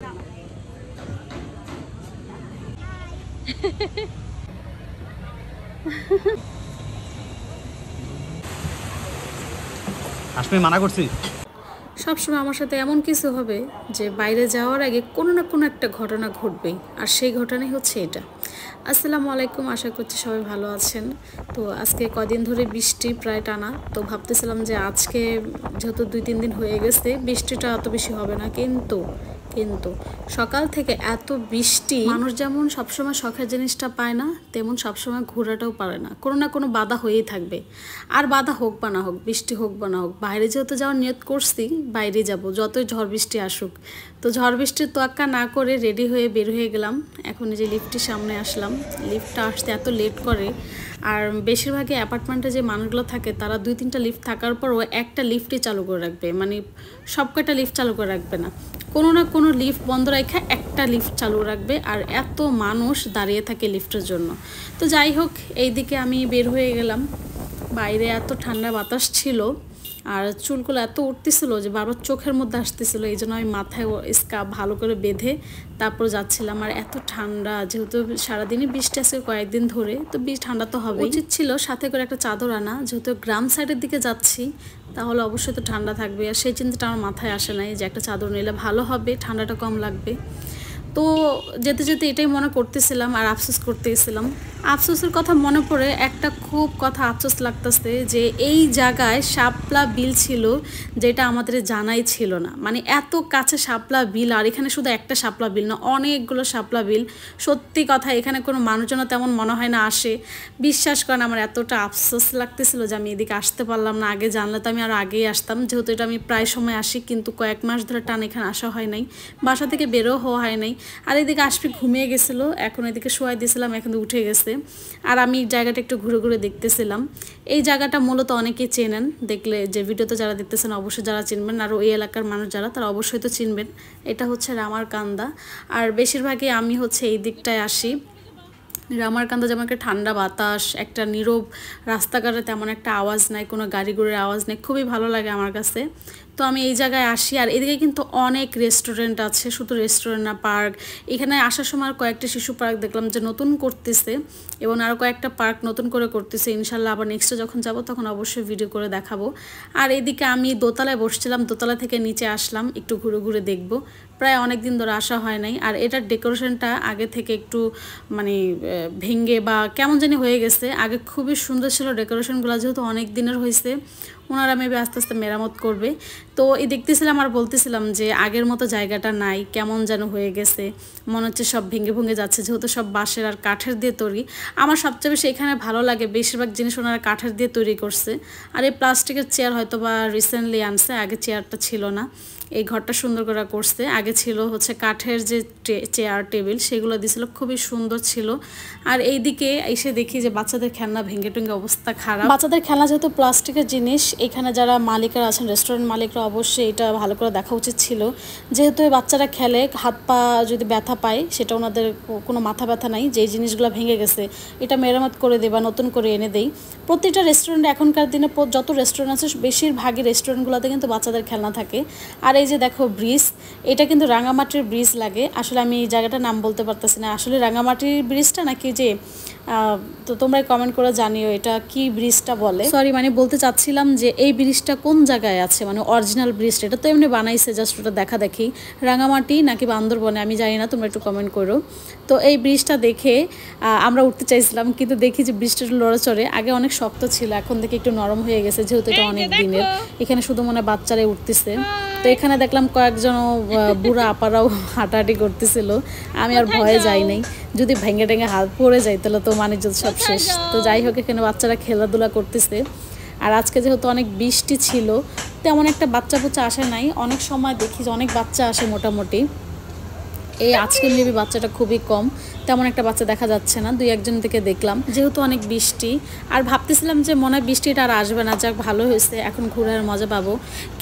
আসলে মানা করছি সবসময় আমার সাথে এমন কিছু হবে যে বাইরে যাওয়ার আগে কোনো না কোনো একটা ঘটনা ঘটবেই, আর সেই ঘটনাই হচ্ছে এটা। আসসালামু আলাইকুম, আশা করছি সবাই ভালো আছেন। তো আজকে কদিন ধরে বৃষ্টি প্রায় টানা, তো ভাবতেছিলাম যে আজকে যেহেতু 2-3 দিন হয়ে গেছে বৃষ্টিটা অত বেশি হবে না, কিন্তু সকাল থেকে এত বৃষ্টি, মানুষ যেমন সবসময় শখের জিনিসটা পায় না, তেমন সবসময় ঘোরাটাও পারে না, কোনো না কোনো বাধা হয়েই থাকবে। আর বাধা হোক বা না হোক, বৃষ্টি হোক বা না হোক, বাইরে যেহেতু যাওয়ার নিয়ত করছি বাইরে যাব, যতই ঝড় বৃষ্টি আসুক। তো ঝড় বৃষ্টির তোয়াক্কা না করে রেডি হয়ে বের হয়ে গেলাম। এখন এই যে লিফটের সামনে আসলাম, লিফটটা আসতে এত লেট করে। আর বেশিরভাগই অ্যাপার্টমেন্টে যে মানুষগুলো থাকে তারা 2-3টা লিফট থাকার পরও একটা লিফটই চালু করে রাখবে, মানে সব কয়টা লিফট চালু করে রাখবে না, কোনো না কোনো লিফট বন্ধ রেখে একটা লিফট চালু রাখবে। আর এত মানুষ দাঁড়িয়ে থাকে লিফটের জন্য। তো যাই হোক, এইদিকে আমি বের হয়ে গেলাম। বাইরে এত ঠান্ডা বাতাস ছিল আর চুলগুলো এত উঠতেছিল যে বারবার চোখের মধ্যে আসতেছিল, এই জন্য আমি মাথায় স্কার্ফ ভালো করে বেঁধে তারপর যাচ্ছিলাম। আর এত ঠান্ডা, যেহেতু সারাদিনই বৃষ্টি আছে কয়েকদিন ধরে, তো ঠান্ডা তো হবে, উচিত ছিল সাথে করে একটা চাদর আনা। যেহেতু গ্রাম সাইডের দিকে যাচ্ছি তাহলে অবশ্যই তো ঠান্ডা থাকবে, আর সেই চিন্তাটা আমার মাথায় আসে নাই যে একটা চাদর নিলে ভালো হবে, ঠান্ডাটা কম লাগবে। তো যেতে যেতে এটাই মনে করতেছিলাম আর আফসোস করতেছিলাম। আফসোসের কথা মনে পড়ে একটা খুব কথা আফসোস লাগতেছে যে এই জায়গায় শাপলা বিল ছিল, যেটা আমাদের জানাই ছিল না। মানে এত কাছে শাপলা বিল, আর এখানে শুধু একটা শাপলা বিল না, অনেকগুলো শাপলা বিল। সত্যি কথা, এখানে কোনো মানুষজন তেমন মনে হয় না আসে। বিশ্বাস করেন, আমার এতটা আফসোস লাগতেছিল যে আমি এদিকে আসতে পারলাম না। আগে জানলে তো আমি আরও আগেই আসতাম, যেহেতু এটা আমি প্রায় সময় আসি, কিন্তু কয়েক মাস ধরে টান এখানে আসা হয় নাই, বাসা থেকে বেরো হওয়া হয় নাই। আর এদিকে আশফি ঘুমিয়ে গেছিলো, এখন এদিকে শোয়াই দিয়েছিলাম, এখন উঠে গেছে। আর আমি জায়গাটা একটু ঘুরে ঘুরে দেখতেছিলাম। এই জায়গাটা মূলত অনেকেই চেনেন, দেখলে যে ভিডিওতে যারা দেখতেছেন অবশ্যই যারা চিনবেন, আর ওই এলাকার মানুষ যারা তারা অবশ্যই তো চিনবেন। এটা হচ্ছে রামারকান্দা। আর বেশিরভাগই আমি হচ্ছে এই দিকটায় আসি। রামারকান্দা যেমন একটা ঠান্ডা বাতাস, একটা নীরব রাস্তাঘাটে তেমন একটা আওয়াজ নাই, কোনো গাড়ি ঘোড়ার আওয়াজ নেই, খুবই ভালো লাগে আমার কাছে। তো আমি এই জায়গায় আসি। আর এদিকে কিন্তু অনেক রেস্টুরেন্ট আছে, শুধু রেস্টুরেন্ট না, পার্ক। এখানে আসার সময় কয়েকটা শিশু পার্ক দেখলাম যে নতুন করতেছে, এবং আরও কয়েকটা পার্ক নতুন করে করতেছে। ইনশাল্লাহ আবার নেক্সটে যখন যাব তখন অবশ্যই ভিডিও করে দেখাবো। আর এদিকে আমি দোতলায় বসছিলাম, দোতলা থেকে নিচে আসলাম একটু ঘুরে ঘুরে দেখব, প্রায় অনেক দিন ধরে আসা হয় নাই। আর এটার ডেকোরেশনটা আগে থেকে একটু মানে ভেঙে বা কেমন জানি হয়ে গেছে। আগে খুবই সুন্দর ছিল ডেকোরেশনগুলো, যেহেতু অনেক দিনের হয়েছে, ওনারা মেবি আস্তে আস্তে মেরামত করবে। তো এই দেখতেছিলাম আর বলতেছিলাম যে আগের মতো জায়গাটা নাই, কেমন যেন হয়ে গেছে, মনে হচ্ছে সব ভেঙে ভেঙে যাচ্ছে, যেহেতু সব বাঁশের আর কাঠের দিয়ে তৈরি। আমার সবচেয়ে বেশি এখানে ভালো লাগে, বেশিরভাগ জিনিস ওনারা কাঠের দিয়ে তৈরি করছে। আর এই প্লাস্টিকের চেয়ার হয়তো বা রিসেন্টলি আনছে, আগে চেয়ারটা ছিল না। এই ঘরটা সুন্দর করে করছে, আগে ছিল হচ্ছে কাঠের যে চেয়ার টেবিল, সেগুলো দিয়েছিল, খুবই সুন্দর ছিল। আর এইদিকে এসে দেখি যে বাচ্চাদের খেলনা ভেঙে টুঙ্গে অবস্থা খারাপ। বাচ্চাদের খেলনা যেহেতু প্লাস্টিকের জিনিস, এখানে যারা মালিকরা আছেন, রেস্টুরেন্ট মালিকরা, অবশ্যই এটা ভালো করে দেখা উচিত ছিল। যেহেতু এই বাচ্চারা খেলে, হাত পা যদি ব্যথা পায়, সেটা ওনাদের কোনো মাথা ব্যথা নাই, যেই জিনিসগুলো ভেঙে গেছে এটা মেরামত করে দেয় বা নতুন করে এনে দেয়। প্রতিটা রেস্টুরেন্টে এখনকার দিনে যত রেস্টুরেন্ট আছে বেশিরভাগই রেস্টুরেন্টগুলোতে কিন্তু বাচ্চাদের খেলনা থাকে। আর এই যে দেখো ব্রিজ, এটা কিন্তু রাঙামাটির ব্রিজ লাগে। আসলে আমি এই জায়গাটার নাম বলতে পারতেছি না, আসলে রাঙামাটির ব্রিজটা নাকি যে, তো তোমরা কমেন্ট করে জানিও এটা কি ব্রিজটা বলে। সরি, মানে বলতে চাচ্ছিলাম যে এই ব্রিজটা কোন জায়গায় আছে, মানে অরিজিনাল ব্রিজটা। এটা তো এমনি বানাইছে, জাস্ট ওটা দেখা দেখি। রাঙামাটি নাকি বান্দরবনে আমি জানি না, তোমরা একটু কমেন্ট করো। তো এই ব্রিজটা দেখে আমরা উঠতে চাইছিলাম, কিন্তু দেখি যে ব্রিজটা একটু লড়াচড়ে, আগে অনেক শক্ত ছিল, এখন দেখি একটু নরম হয়ে গেছে, যেহেতু এটা অনেক দিনের। এখানে শুধু মনে বাচ্চারাই উঠতেছে। তো এখানে দেখলাম কয়েকজন বুড়া আপারাও হাঁটাহাঁটি করতেছিল, আমি আর ভয়ে যাই নাই, যদি ভেঙে টেঙে হাত পড়ে যায় তাহলে তো মানে সব শেষ। তো যাই হোক, এখানে বাচ্চারা খেলাধুলা করতেছে। আর আজকে যেহেতু অনেক বৃষ্টি ছিল, তেমন একটা বাচ্চা বুচ্চা আসে নাই। অনেক সময় দেখি যে অনেক বাচ্চা আসে মোটামুটি, এই আজকে মেবি বাচ্চাটা খুবই কম, তেমন একটা বাচ্চা দেখা যাচ্ছে না, 2-1 জন থেকে দেখলাম, যেহেতু অনেক বৃষ্টি। আর ভাবতেছিলাম যে মনে হয় বৃষ্টিটা আর আসবে না, যাক ভালো হয়েছে, এখন ঘোরার মজা পাবো।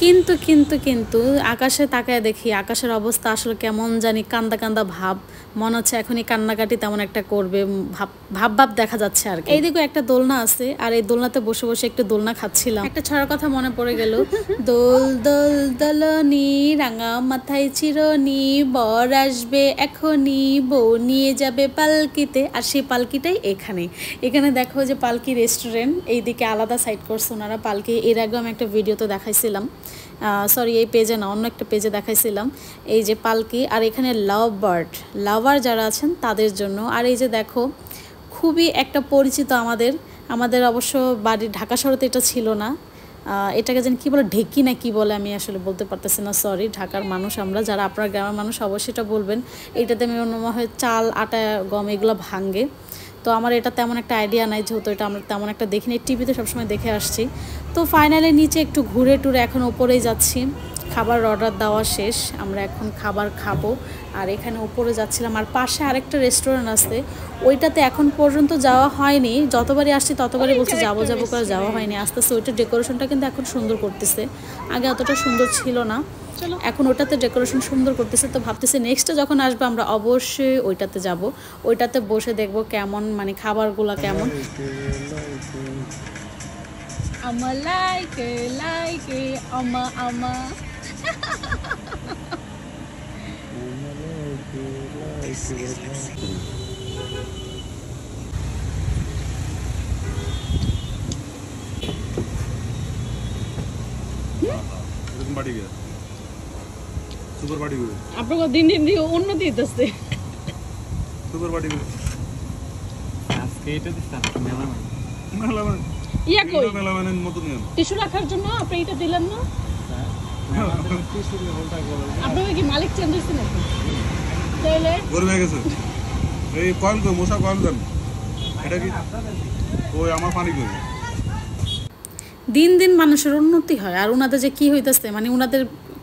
কিন্তু কিন্তু কিন্তু আকাশে তাকায় দেখি আকাশের অবস্থা আসলে কেমন জানি কান্দা কান্দা ভাব, মনে হচ্ছে এখনই কান্নাকাটি তেমন একটা করবে, ভাব ভাব ভাব দেখা যাচ্ছে আর কি। এইদিকে একটা দোলনা আছে, আর এই দোলনাতে বসে বসে একটু দোলনা খাচ্ছিলাম। একটা ছড়ার কথা মনে পড়ে গেল, দোল দোল দোলনি রাঙা মাথায় চিরনি, বর আসবে এখনই, বউ নিয়ে যাবে পালকিতে। আর সেই পালকিটাই এখানে। এখানে দেখো যে পালকি রেস্টুরেন্ট, এইদিকে আলাদা সাইড করছে ওনারা পালকি। এর আগেও আমি একটা ভিডিওতে দেখাইছিলাম, সরি এই পেজে না, অন্য একটা পেজে দেখাইছিলাম। এই যে পালকি, আর এখানে লাভ বার্ড, লাভার যারা আছেন তাদের জন্য। আর এই যে দেখো খুবই একটা পরিচিত আমাদের অবশ্য বাড়ির ঢাকা শহরে তো এটা ছিল না, এটাকে যেন কী বলে, ঢেকি না কি বলে, আমি আসলে বলতে পারতেছি না, সরি। ঢাকার মানুষ আমরা, যারা আপনার গ্রামের মানুষ অবশ্যই এটা বলবেন। এইটাতে আমি মনে হয় চাল, আটা, গম এগুলো ভাঙে। তো আমার এটা তেমন একটা আইডিয়া নাই, যেহেতু এটা আমরা তেমন একটা দেখিনি, টিভিতে সবসময় দেখে আসছি। তো ফাইনালি নিচে একটু ঘুরে টুরে এখন ওপরেই যাচ্ছি। খাবার অর্ডার দেওয়া শেষ, আমরা এখন খাবার খাবো। আর এখানে উপরে যাচ্ছিলাম, আর পাশে আরেকটা রেস্টুরেন্ট আছে, ওইটাতে এখন পর্যন্ত যাওয়া হয়নি। যতবারই আসছি ততবারই বলছি যাবো যাবো করে যাওয়া হয়নি। আস্তে আস্তে ওইটার ডেকোরেশনটা কিন্তু এখন সুন্দর করতেছে, আগে অতটা সুন্দর ছিল না, এখন ওটাতে ডেকোরেশন সুন্দর করতেছে। তো ভাবতেছি নেক্সটে যখন আসবো আমরা অবশ্যই ওইটাতে যাব, ওইটাতে বসে দেখবো কেমন মানে খাবারগুলো কেমন। আমা লাইকে লাইকে আমা আমা বাড়ি গিয়ে সুপার বাড়ি গিয়ে আপনার দিন দিন উন্নতি হইতেছে। সুপার বাড়ি গিয়ে আজকে এটা দিচ্ছেন মেলা মেলা মানে ইয়া কই মেলা মানে মতো নিয়ম টিস্যু রাখার জন্য আপনি এটা দিলেন না? আপনাকে কি মালিক চেঞ্জ হয়েছে নাকি? তাহলে গরু হয়ে গেছে এই কয়েল কই মশা কয়েল দেন এটা কি ওই আমার পানি কই। দিন দিন মানুষের উন্নতি হয়, আর ওনাদের যে কি হইতেছে মানে ওনাদের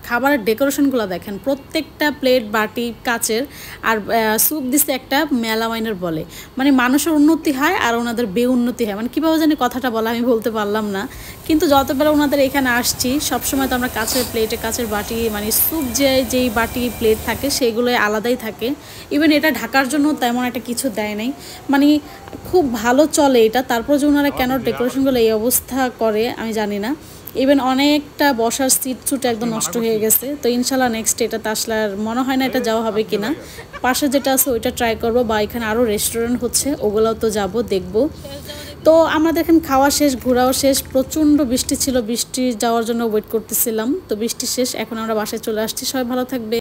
খাবারের ডেকোরেশনগুলো দেখেন, প্রত্যেকটা প্লেট বাটি কাচের, আর স্যুপ দিচ্ছে একটা মেলামাইনের বলে, মানে মানুষের উন্নতি হয় আর ওনাদের বেউন্নতি হয়, মানে কীভাবে জানি কথাটা বলা আমি বলতে পারলাম না। কিন্তু যতবার ওনাদের এখানে আসছি সবসময় তো আমরা কাচের প্লেটে কাচের বাটি, মানে স্যুপ যেই বাটি প্লেট থাকে সেইগুলোই আলাদাই থাকে। ইভেন এটা ঢাকার জন্য তেমন একটা কিছু দেয় নাই, মানে খুব ভালো চলে এটা। তারপর যে ওনারা কেন ডেকোরেশনগুলো এই অবস্থা করে আমি জানি না। ইভেন অনেকটা বসার সিট সুট একদম নষ্ট হয়ে গেছে। তো ইনশাল্লাহ নেক্সট এটাতে আসলে আর মনে হয় না এটা যাওয়া হবে কিনা। পাশে যেটা আছে ওইটা ট্রাই করবো, বা এখানে আরও রেস্টুরেন্ট হচ্ছে ওগুলোও তো যাবো দেখবো। তো আমাদের এখানে খাওয়া শেষ, ঘোরাও শেষ, প্রচণ্ড বৃষ্টি ছিল, বৃষ্টি যাওয়ার জন্য ওয়েট করতেছিলাম। তো বৃষ্টি শেষ, এখন আমরা বাসায় চলে আসছি। সবাই ভালো থাকবে।